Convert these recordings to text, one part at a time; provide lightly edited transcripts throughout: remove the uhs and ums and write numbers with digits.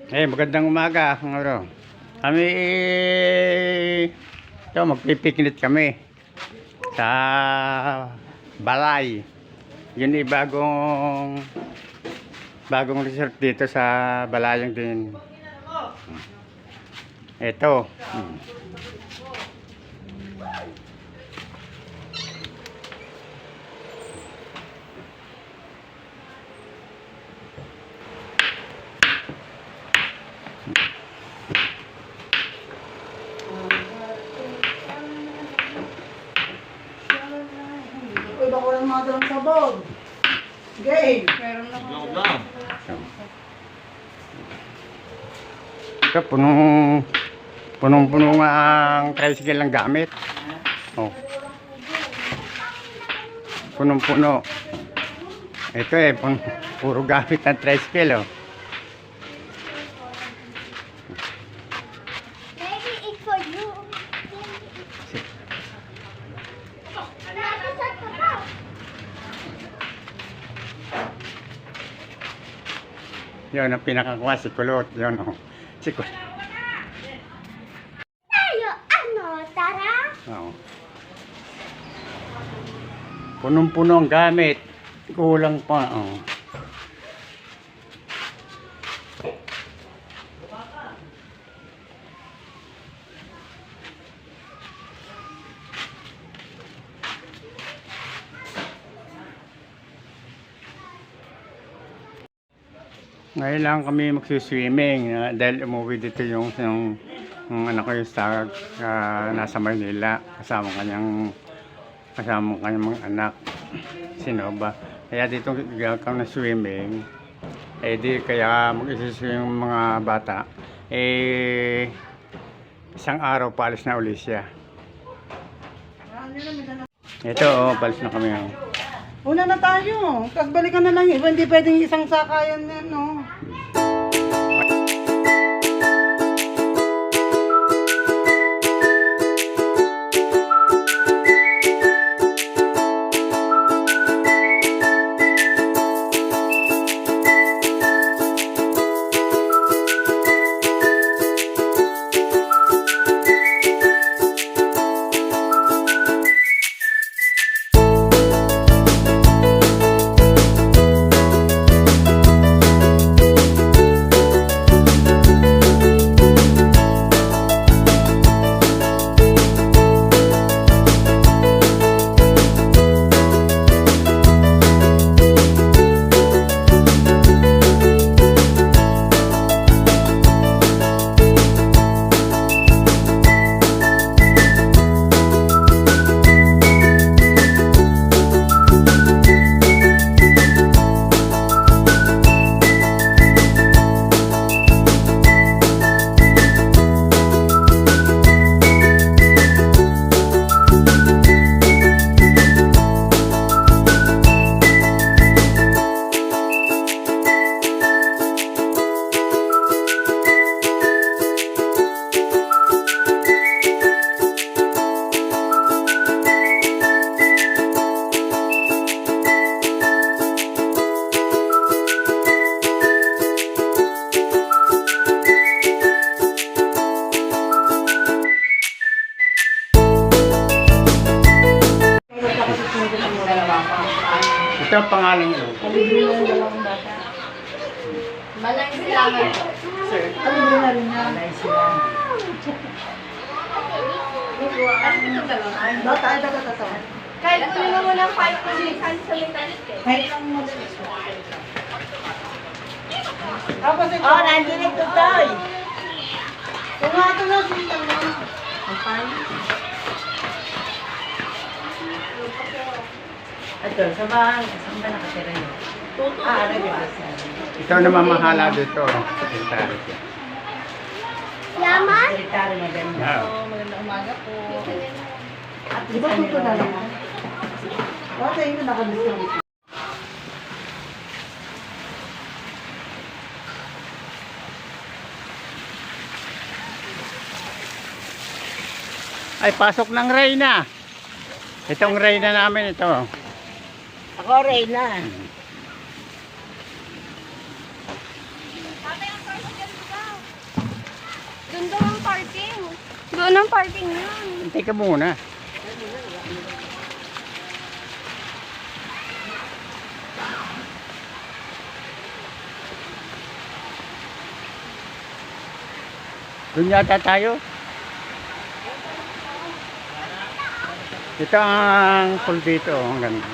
Magandang umaga. Kami ito magpipiknit kami sa Balay. Yun ay bagong resort dito sa Balayang din. Ito. Uy, baka walang mga dalang sabog. Game. Meron na ako. Ito, punong-puno nga ang tricycle ng gamit. Oh. Punong-puno. Ito puro gamit ng tricycle. Maybe it's for you. Yun ang pinakakuha, si Kulot. Yun, si Kulot. Tayo, tara? Oo. Punong-puno ang gamit. Kulang pa. Ngayon lang kami magsuswimming dahil umuwi dito yung anak ko yung nasa Manila kasama kanyang mga anak, si Nova. Kaya dito kami na swimming. Di kaya mag-isiswim yung mga bata. Isang araw paalis na uli siya. Ito paalis na kami. Una na tayo. Tapos balikan na lang yun. Hindi pwedeng isang sakayan yan, no? Ito ang pangalan nyo. Kalibre na yung dalawang bata. Malang silangan po. Kalibre na rin yan. Bata, ay dagat. Kahit kung nyo mo ng 5 ko din, cancel yung talit eh. Kahit lang mo. Tapos ito. Oh, nandiyan ito, Toy. Kung ito na sila. Ang pan. Ito, saan ba nakatira yun? Ano ba? Ito ang namamahala dito. Sekretary siya. Yaman? Military maganda. Magandang umaga po. At Di ba tuto na lang? Bata yun na nakadiscount. Ay, pasok ng Reyna. Itong Reyna namin ito. ako, Reyna. Doon ang parking yun. Hintay ka muna. Doon yata tayo. Ito ang pool dito. Ang ganda.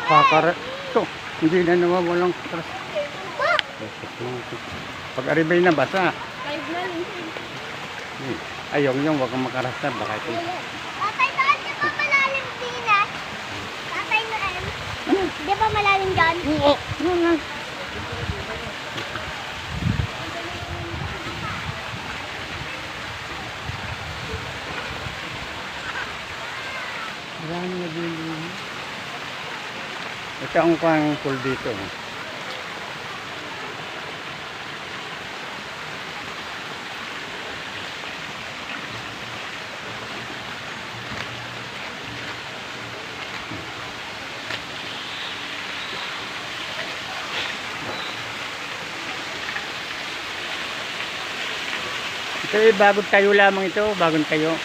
Pakara. Ito. Hindi na nawawalang katras. Pag aribay na basa. Ayaw yung wag kang makarasta. Baka ito. Tatay, saan di ba malalim dinas? Tatay Noel, di ba malalim dyan? Oo. Marami na din. Ito ang pang pool dito. Ito eh, bagong tayo lamang ito, bagong tayo.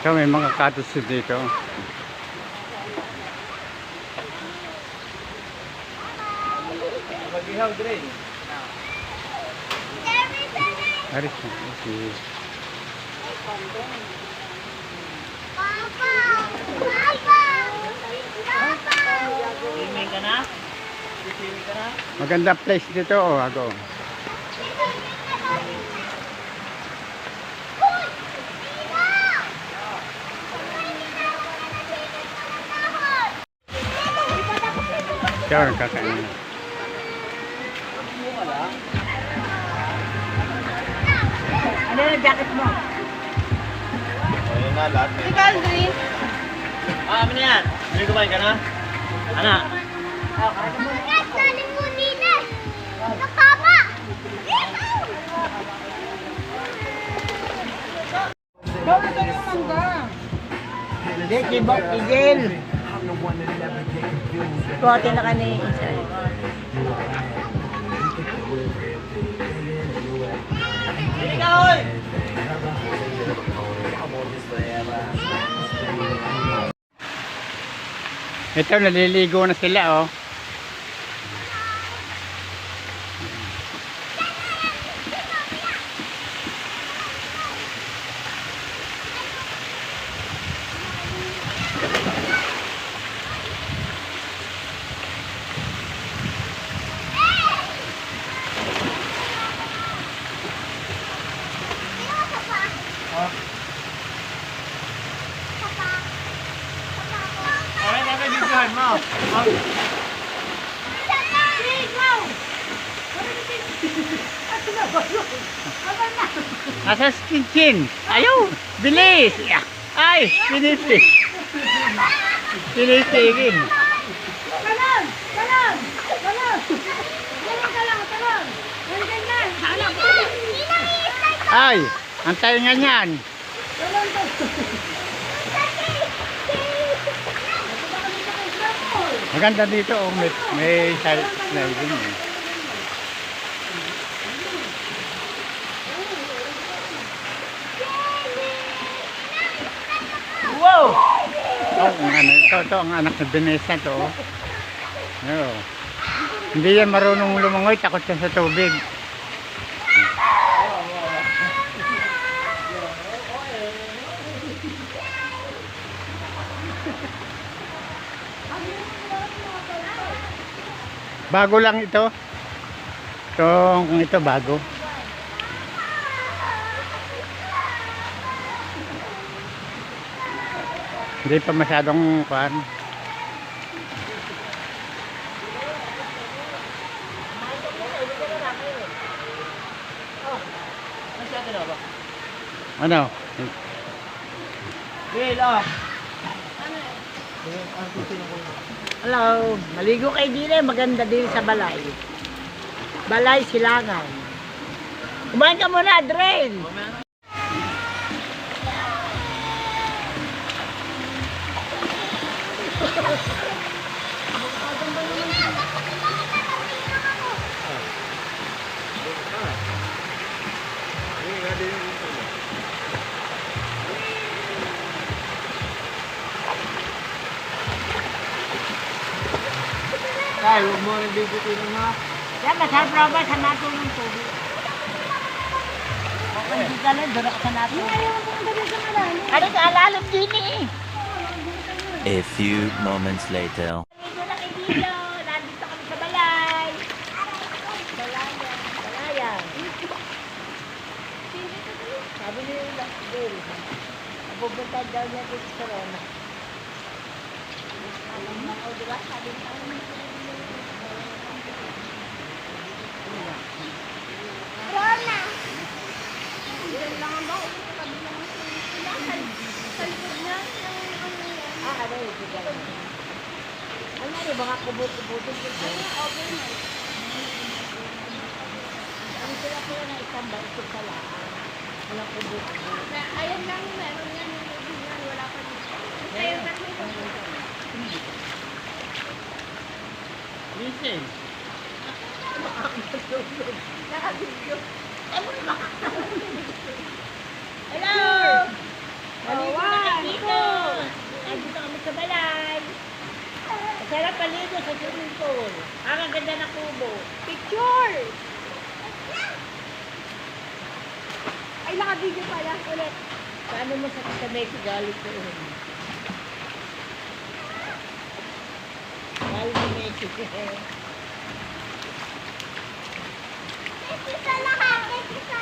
So may mga cactus dito. Aris na. Papa! Papa! Papa! Swimming ka na? Maganda place dito, oh, ako. Sure, kakain na. Ano yung jacket mo? Ikaw, Aldrin. Amin na yan. Hindi kumain ka na? Anak. Guys, galing po dinas! Nakama! Daw, ito yung mangga. Hindi, kibok, igil. Kote na ka ni isa. Ito, naliligo na sila, oh. Okay, bakit videohan mo? Nasa kitchen. Ayaw, bilis. Ay, pinisig. Pinisigin. Talon! Talon! Talon! Talon ka lang, talon! Nandiyan na! Talon! Ay, antayin nga niyan. Talon to! Maganda dito, oh. May sliding. Wow! Oh, ang ano, ito ang anak na Vanessa to. Oh. Oh. Hindi yan marunong lumangoy, takot yan sa tubig. Bago lang ito. Kung ito bago. Hindi pa masyadong kuan. Ano? Bill, oh. Hello, maligo kayo din eh. Maganda din sa balay. Balay, silangan. Kumain ka muna, Adriel. Kaya, huwag mo rin bibitin mo. Yan, masarap raw ba sa nato ng tubig? Okay, hindi ka lang, doon ako sa nato. Ayaw mo pumunta dito sa malalim. Ano ka, alalim din eh. A few moments later. Dito na kay Dilo, nandito kami sa balay. Balayan. Sabi ni Dil, napupunta daw niya dito sa Roma. Alam mo, o diba, sabi niya Rona. ano yun, siya lang. Ano yun, mga kubot-kubotin ko siya. Ang sila na isang barito sa laan. Walang kubot-kubot. Ayun lang, meron yan. Wala pa dito. Ayun lang. Listen. Hello! Maligo na kayo dito! Nandito kami sa balay. Masarap paligo sa swimming pool. Ang ganda na kubo. Picture! Ay, naka-video pala. Ulit. Paano mo sa Messi galit ko yun? Galit ni Messi. Ito sa lahat. Ito sa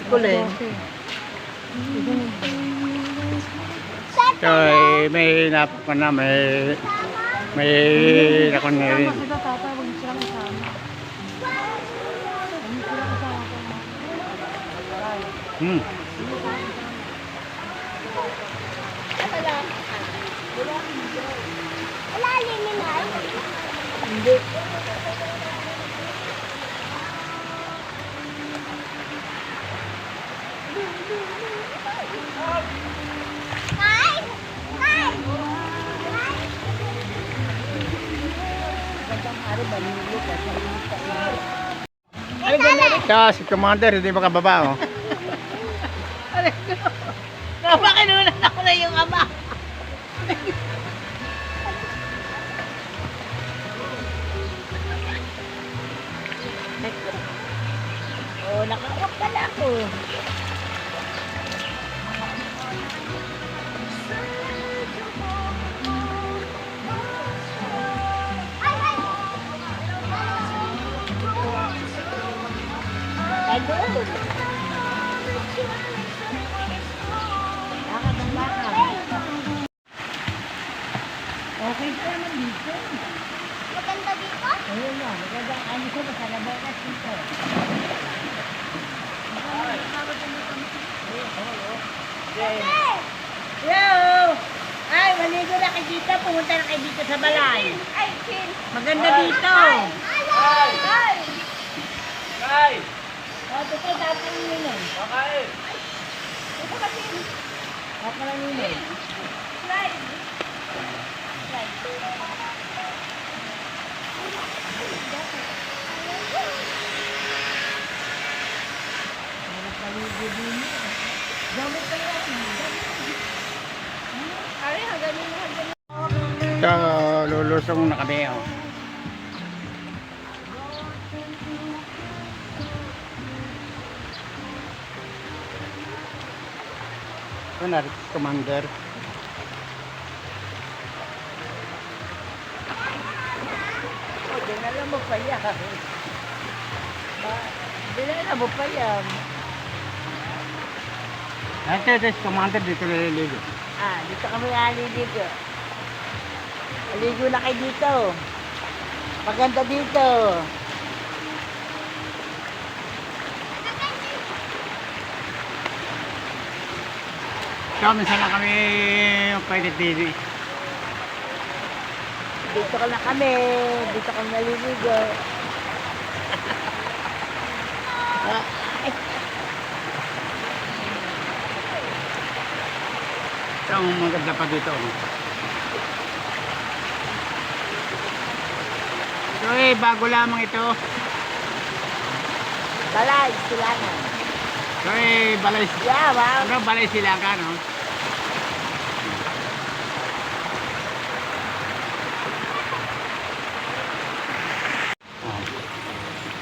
Kulen. So, may napok ka na, may lakon na rin. Kasi tata, huwag silang isama. Huwag silang isama ko. Hmm. Wala liminal. Hindi. Ay! Ay! Kaya si Commander, hindi makababa, oh. Napakinunan ako na yung ama. Oh, nakakap pala ako. Ayun. Lakad ng lakad. Okay ka naman dito. Maganda dito? Ayun na, maganda. Ano siya, masalabay ka dito. Hello! Ay, maligo na kayo dito. Pumunta na kayo dito sa balay. Ay, Chin. Maganda dito. Ay! Ay! Kay! O, ito po, dati yung yun. Kakain! Ito ka, Chin. Ako lang yun. Slide. Maligo din. Gamit ka yan. Ay, haganin mo, haganin. So, lulusong na kami, oh. Ito na, Commander. O, dinala mo pa yan. Dinala mo pa yan. Ito, si Commander, dito naliligo. Ah, dito kami aliligo. Aligo na kayo dito. Maganda dito. So, minsan lang kami pwede dito. Dito ka na kami. Dito ka naliligo. Ito ang maganda pa dito. So bago lamang ito. Balay, silangan. So balay, Yeah, wow. ano balay silangan, no?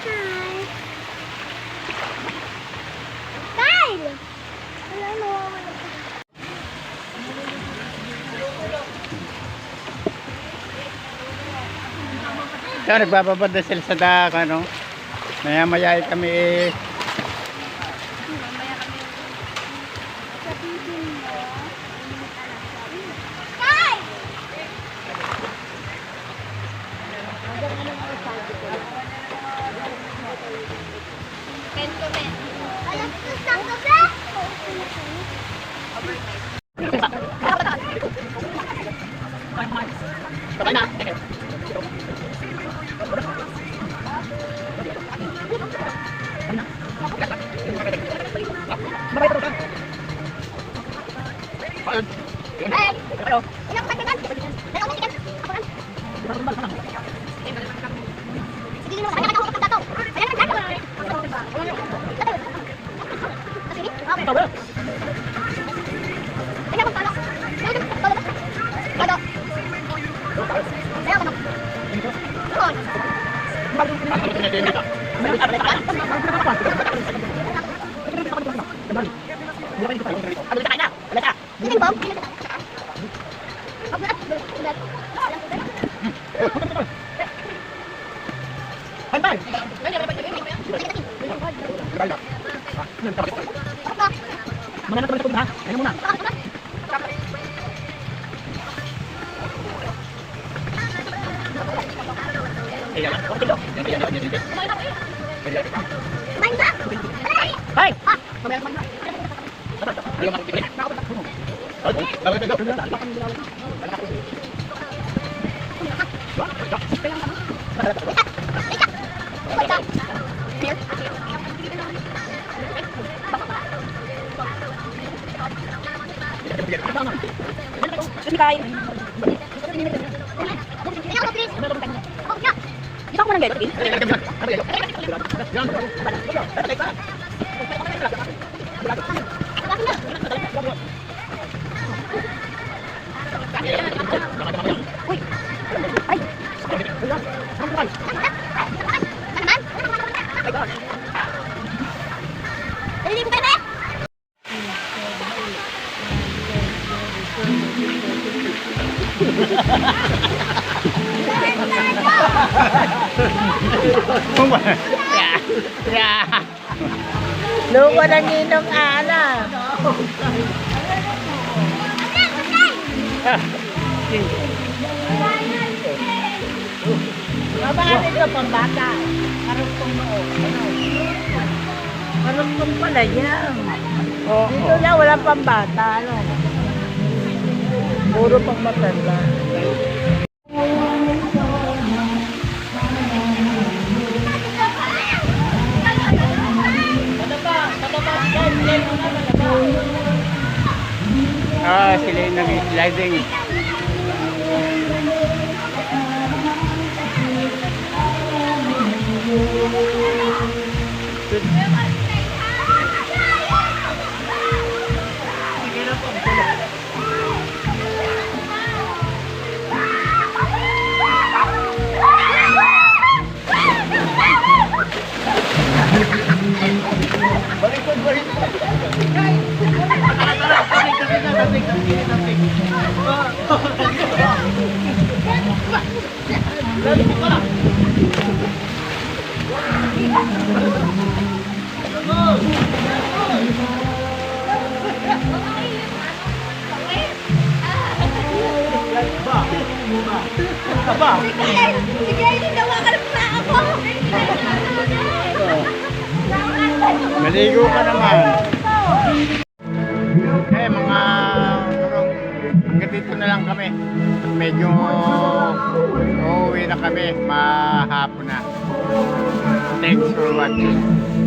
Hi. Kyle! Wala, nawawala pa. So nagbababad na sila sa dak, ano? Maya-maya kami Sabihin mo, Kyle! Alas dos ng gabi! Ay! Ilang pagdagan? Ilang pagdagan? Ako lang. Sige mo, kaya ako magdato. Ayan ang dato. Kasi okay. Tingnan mo pala. Palo. Ayaw mo. Kon. Bikin bom. Main ka? Hey! Dito ko mo ng gelo, Luko na ninong Ana. Mabaan ito pambata. Karugtong mo. Karugtong pala yan. Dito lang wala pambata. Ano? Puro pang matanda. Sila yung nag-sliding. Sige, ginawa ka ng pa ako. Maligo ka naman. Eh, mga hanggang dito na lang kami. Medyo uuwi na kami, mahapon na. Thanks for watching.